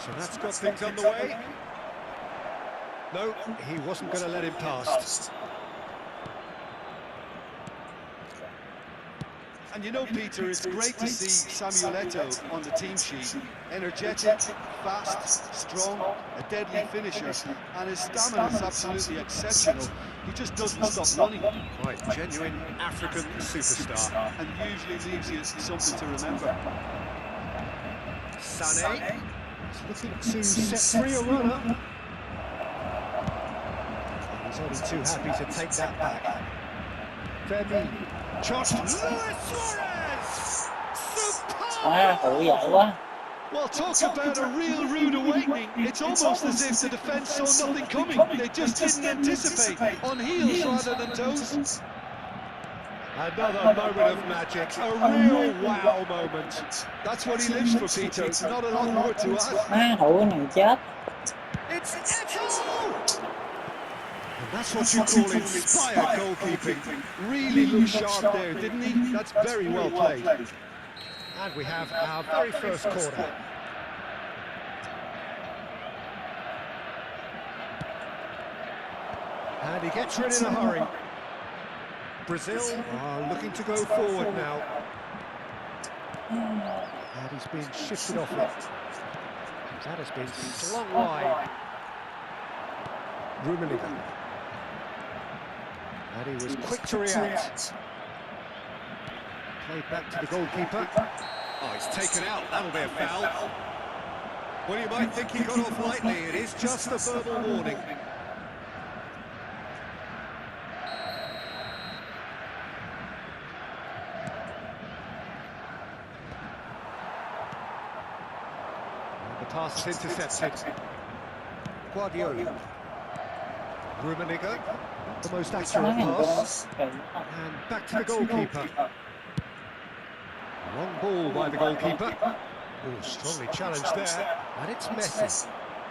So that's got things on the way. No, he wasn't going to let him past. And you know, Peter, it's great to see Samuel Eto'o on the team sheet. Energetic, fast, strong, a deadly finisher, and his stamina is absolutely exceptional. He just doesn't stop running. Right, genuine African superstar. And usually leaves you something to remember. Sané is looking to set free a runner. He's only too happy to take that back. Femi. Charged Luis Suarez! Superb! Well, talk about a real rude awakening. It's almost as if the defence saw nothing coming. They just didn't anticipate. On heels rather than toes. Another moment of magic, a real wow moment. That's what he lives for, Peter. Not a lot more to add. It's Eto'o! And that's what you call inspired goalkeeping. Really looked sharp there, didn't he? That's very well played. And we have our very first corner. And he gets rid in a hurry. Brazil are looking to go forward now. And he's been shifted off it. That has been slung wide. Rummenigge. And he was quick to react. Played back to the goalkeeper. Oh, he's taken out. That'll be a foul. Well, you might think he got off lightly. It is just a verbal warning. And the pass is intercepted. Guardiola. Rummenigge, the most accurate pass, and back to the goalkeeper. Long ball by the goalkeeper. Oh, strongly challenged there, and it's Messi.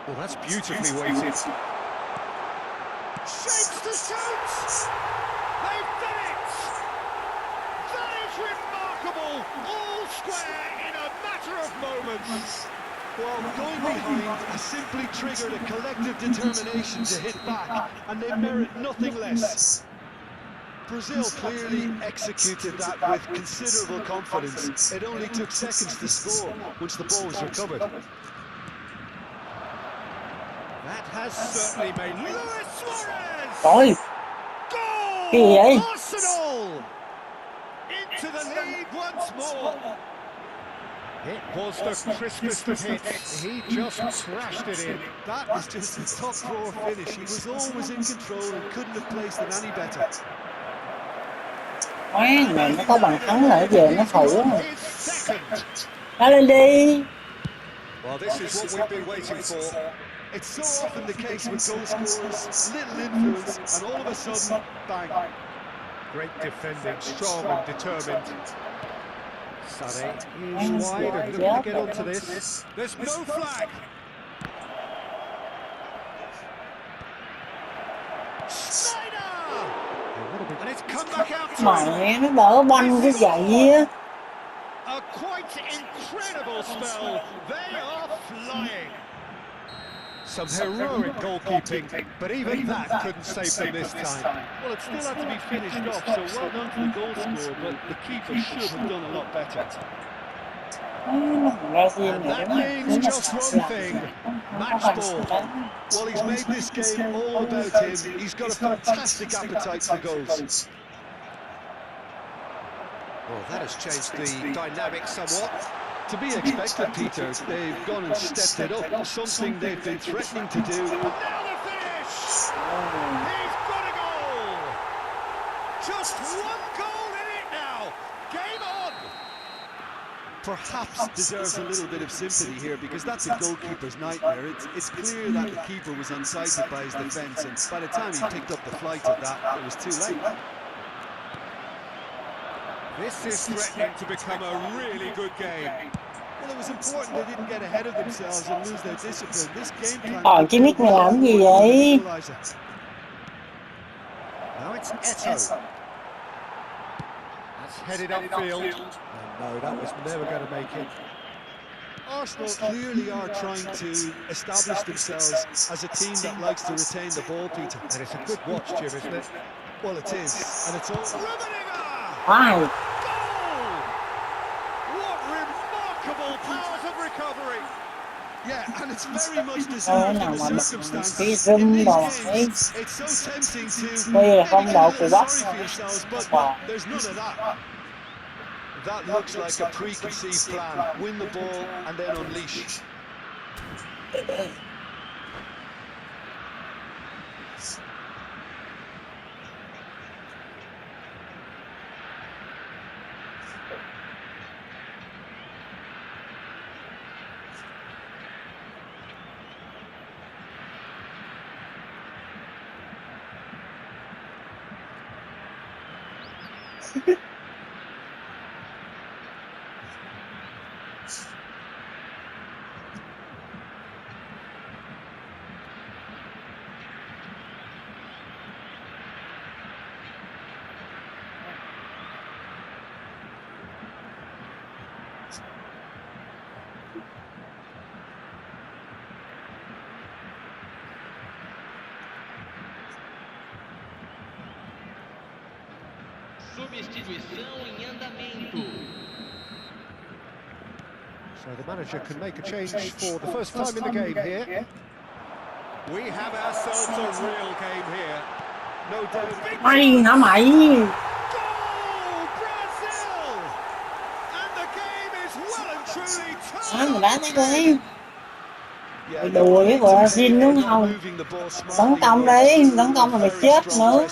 Oh, that's beautifully weighted. Shapes to shoot! They've done it! That is remarkable! All square in a matter of moments. Well, going behind has simply triggered a collective determination to hit back, and they merit nothing less. Brazil clearly executed that with considerable confidence. It only took seconds to score once the ball was recovered. That has certainly made Luis Suarez! Goal! Arsenal! Into the lead once more. It was the crispest of hits. He just crashed it in. That was just a top drawer finish. He was always in control and couldn't have placed it any better. Này nó có bằng thắng là về nó thử. Đá lên đi. Well, this is what we've been waiting for. It's so often the case with goal scorers, little influence, and all of a sudden, bang. Great defending, strong and determined. Sané is wide and looking to get onto this. There's no flag. Snyder! And it's come back out to Mẹ nó đỡ banh cái vậy á. A quite incredible spell. They are flying. Some heroic goalkeeping, but even that couldn't save them this time. Well, it still had to be finished off, so well done to the goal scorer, but the keeper should have done a lot better. And that means just one thing, match ball. Well, he's made this game all about him. He's got a fantastic appetite for goals. Well, that has changed the dynamic somewhat. To be expected, Peter. They've gone and stepped it up, something they've been threatening to do. And now the finish! He's got a goal! Just one goal in it now! Game on! Perhaps deserves a little bit of sympathy here, because that's a goalkeeper's nightmare. It's clear that the keeper was unsighted by his defence, and by the time he picked up the flight of that, it was too late. This is threatening to become a really good game. Well, it was important they didn't get ahead of themselves and lose their discipline. This game plan... Cái mic này làm gì vậy? Now it's Eto'o. That's headed upfield. Oh, no, that was never going to make it. Arsenal clearly are trying to establish themselves as a team that likes to retain the ball, Peter. And it's a good watch, Jim, isn't it? Well, it is, and it's all... Why? Goal! What remarkable powers of recovery! Yeah, and it's very much Thôi deserved nào in mà the cái circumstances. zoom In these đồ thấy games, it's so tempting to bây giờ maybe phong get độ a của little Bắc sorry for yourselves, but wow. there's none of that. That looks like a preconceived plan. Win the ball and then unleash. Substituição em andamento. So the manager can make a change for the first time in the game here. We have ourselves a real game here. No doubt. Mày hả mày? Goal, Brazil! And the game is well and truly Mày turned. đá thấy đi. Yeah, Mày đùa với Brazil đúng không? Tấn công đi, tấn công là mày chết nữa.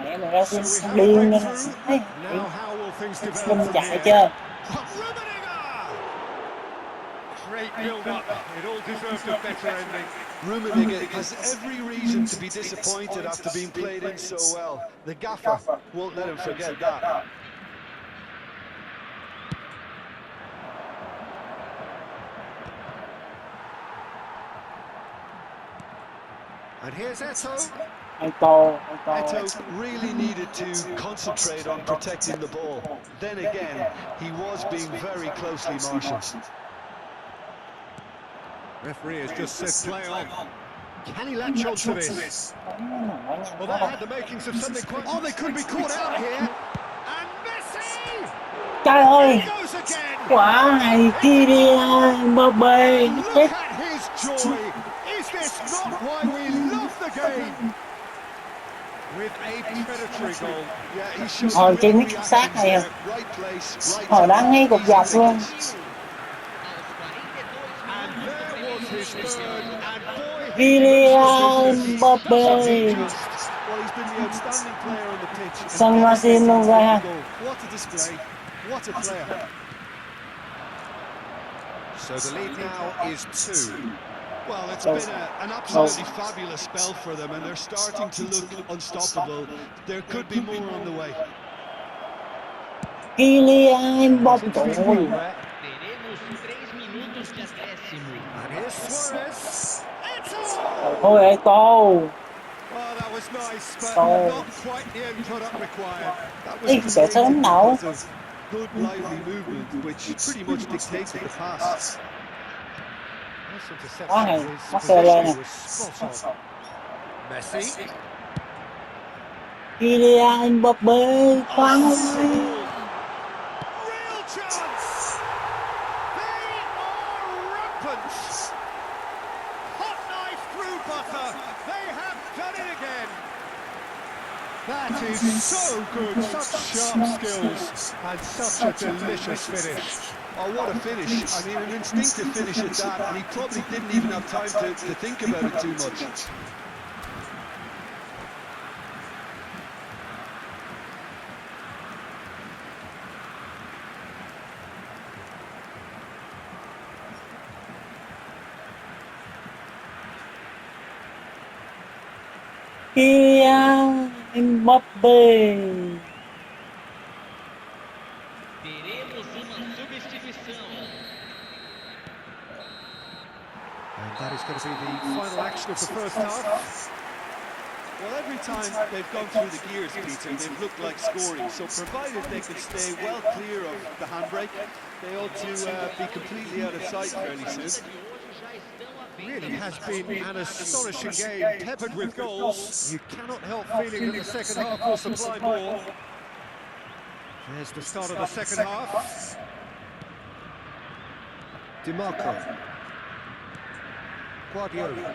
Mẹ mày Brazil xong điên lên thấy. Now how will things develop Lưng from chạy here? chơi. Great build-up. It all deserved a better ending. Rummenigge has every reason to be disappointed after being played in so well. The gaffer won't let him forget that. And here's Eto'o. Eto'o. Eto'o really needed to concentrate on protecting the ball. Then again, he was being very closely marshalled. Referee has just said play on. Can he latch on to this? Well, that had the makings of something quite... Oh, they could be caught out here. And Messi! Trời ơi! He goes again. Quả hay Kylian Mbappé. Look at his joy. Is this not why we love the game? With a predatory goal. Yeah, he showed Hồi trên great cái sát này reactions there. Right place, right hồi time. đang ngay cục dọc luôn. And there was his third, and boy, Kylian Mbappé. Well, he's been the outstanding player on the pitch. And San Marino ra. what a display. What a player. So the lead now is 2. Well, it's been an absolutely fabulous spell for them, and they're starting to look unstoppable. There could be more on the way. Kylian Mbappé. Teremos 3 minutos de acréscimo. And here's Suarez. Eto'o! Thôi Eto'o. Oh, that was nice, but Oh. not quite the end product required. That was Ý, sẽ sớm đâu. Because of good, lively movement, which pretty much dictated the pass. Nice interception. Quá hay, His mắc sơ lên position nè. was spot on. Messi. Kylian Mbappé khoan Real chance. They are rampant. Hot knife through butter. They have done it again. That is so good. Such sharp skills and such a delicious finish. Oh, what a finish. I mean, an instinctive finish at that, and he probably didn't even have time to think about it too much. Kylian Mbappé. Teremos uma substituição. And that is going to be the final action of the first half. Well, every time they've gone through the gears, Peter, they've looked like scoring. So provided they can stay well clear of the handbrake, they ought to be completely out of sight fairly soon. Really has been an astonishing game, peppered with goals. You cannot help feeling that the second half will supply more. There's the start of the second half. DiMarco. Guardiola.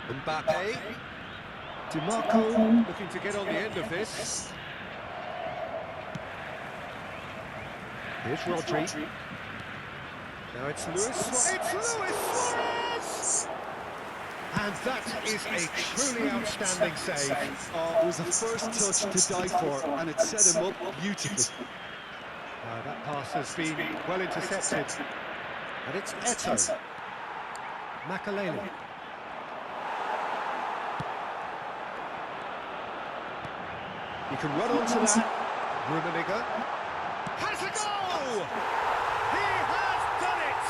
Mbappe. DiMarco looking to get on the end of this. Here's Rodri. Now it's Luis. It's Luis Suarez! And that is a truly outstanding save. It was a first touch to die for, and it set him up beautifully. That pass has been well intercepted. And it's Eto'o. Makalele. You can run onto that. Rummenigge. Has a goal! He has done it!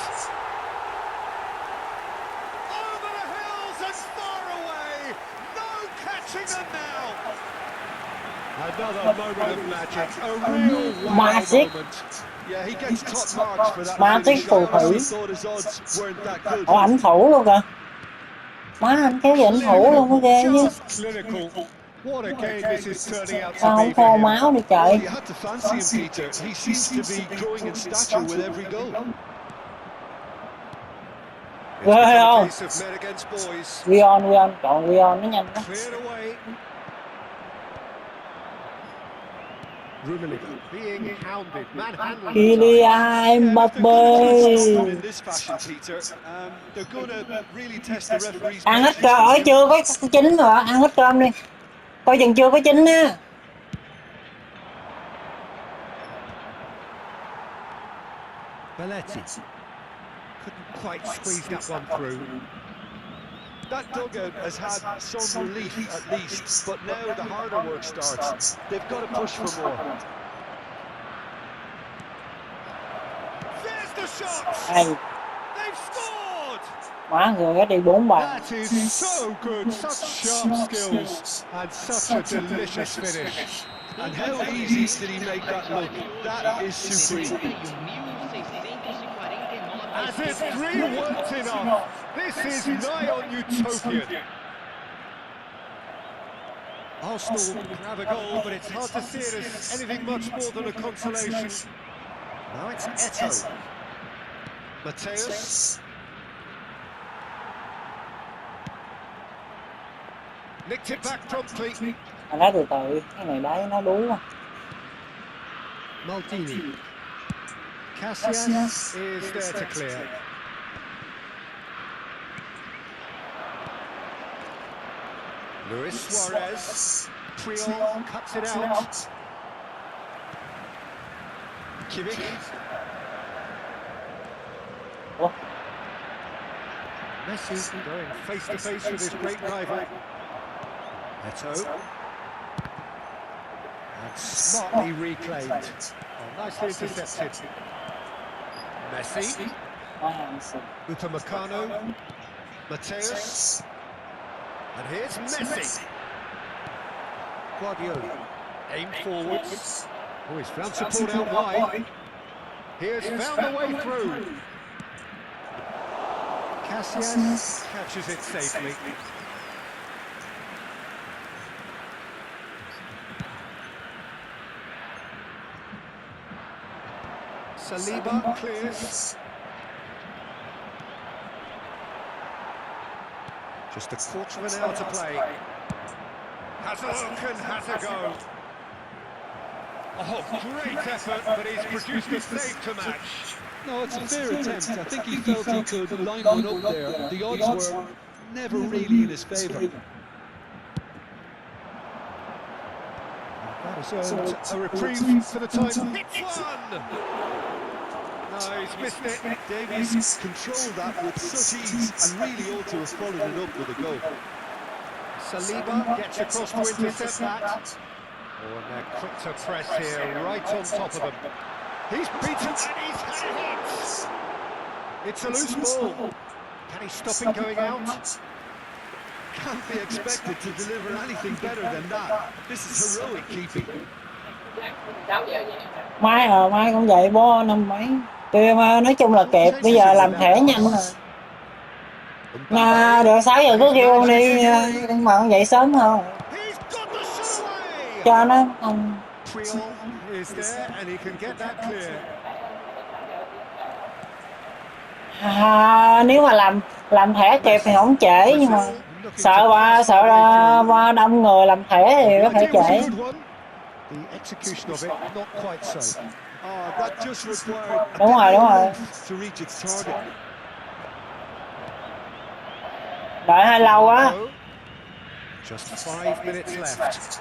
Over the hills and far away! No catching them now! Another moment of magic. A real wow Magic. moment. Yeah, he gets top marks for that Magic finish. I phù honestly thủy. thought his odds weren't that good. Ủa ảnh thủ luôn kìa. Má anh kéo gì ảnh thủ luôn mới ghê chứ. Just clinical. What a game this is turning out to Sao be không for khô him. máu đi Well, trời. you had to fancy him, Peter. He seems to be growing in stature with every goal. It's Ghê become a không? case of men against boys. Rion, chọn Rion nó nhanh đó. Cleared away. Rummenigge being hounded, manhandled. Kylian Mbappé. In this fashion, Peter, they're going to really test the referee's Ăn hết patience. cơm, chưa có chín rồi, ăn hết cơm đi. Coi chừng chưa có chín á. Belletti couldn't quite squeeze that one through. That dugout has had some relief at least, but now the harder work starts. They've got to push for more. There's the shot! Hay, They've scored! má người cái đi 4 bàn. That is so good, such sharp skills and such a delicious finish. And how easy did he make that look? That is supreme. As if 3 weren't enough, this is nigh on utopian. Arsenal can have a goal, but it's hard to see it as anything much more than a consolation. Now it's Eto'o. Mateus. Nicked it back promptly. Anh nói từ từ, cái này đấy nó đú quá. Maldini. Casillas is there to clear. Luis Suarez. Puyol cuts it out. Kimmich. Ủa, Messi going face to face with his great rival. Eto'o. And smartly reclaimed. Oh, nicely intercepted. Messi. má hàng xịt. Upamecano. Mateus. And here's Messi. Guardiola. Aimed forwards. Oh, he's found support out wide. Here's found the way through. Casillas catches it safely. Saliba clears. Just a quarter of an hour to play. Has a look and has a go. Oh, great effort, but he's produced a save to match. No, it's a fair attempt. I think he felt he could line one up there. The odds were never really in his favour. That has earned a reprieve for the time. Hits one! No, he's missed it. Davies controlled that with such ease and really ought to have followed it up with a goal. Saliba gets across to intercept that. Oh, and they're quick to press here, right on top of them. He's beaten and he's had a hit. It's a loose ball. Can he stop it going out? can't be expected to deliver anything better than that. This is heroic keeping. Mai cũng vậy bo năm mấy. Kìa mà nói chung là kịp, bây giờ làm thẻ nhanh rồi. Mà được 6 giờ cứ kêu con đi mà con dậy sớm hơn. He's got the shot away. Cho nó không. Priol is there and he can get that clear. Nếu mà làm thẻ kịp thì không trễ, nhưng mà sợ là qua đông người làm thẻ thì có thể trễ. The execution of it not quite so. That just required Đúng rồi. to reach its target. Đợi hơi lâu quá. Just 5 minutes left.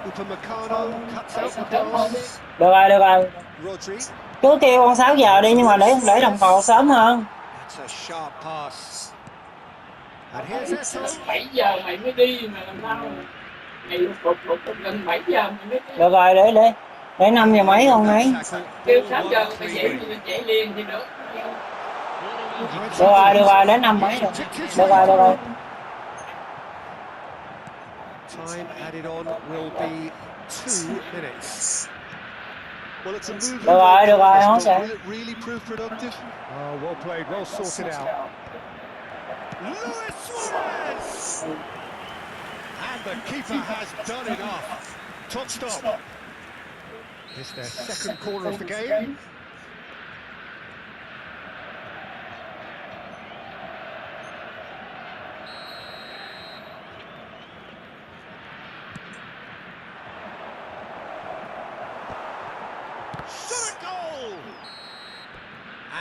Upamecano cuts out the pass. Được rồi. Rodri. Cứ kêu con 6 giờ đi, nhưng mà để đồng hồ sớm hơn. That's a sharp pass. And here's Eto. 7 giờ mày mới đi mà làm sao mày phục gần 7 giờ mày mới đi. Được rồi, để 5 giờ mấy không ấy. Kêu 6 giờ mày dậy thì mày chạy liền thì được. Được rồi, đến 5 mấy rồi. Được rồi. Time added on will be 2 minutes. Well, it's a move. Được rồi, không sao. Will it really prove productive? Oh, well played, well sorted out. Luis Suarez! And the keeper has done enough. Top stop. It's their second corner of the game. Shot at goal!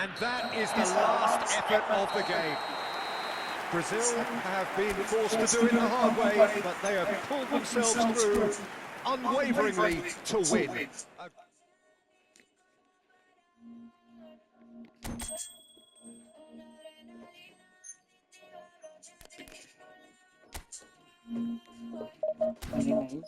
And that is the last effort of the game. Brazil have been forced to do it the hard way, but they have pulled themselves through unwaveringly to win. Mình nghĩ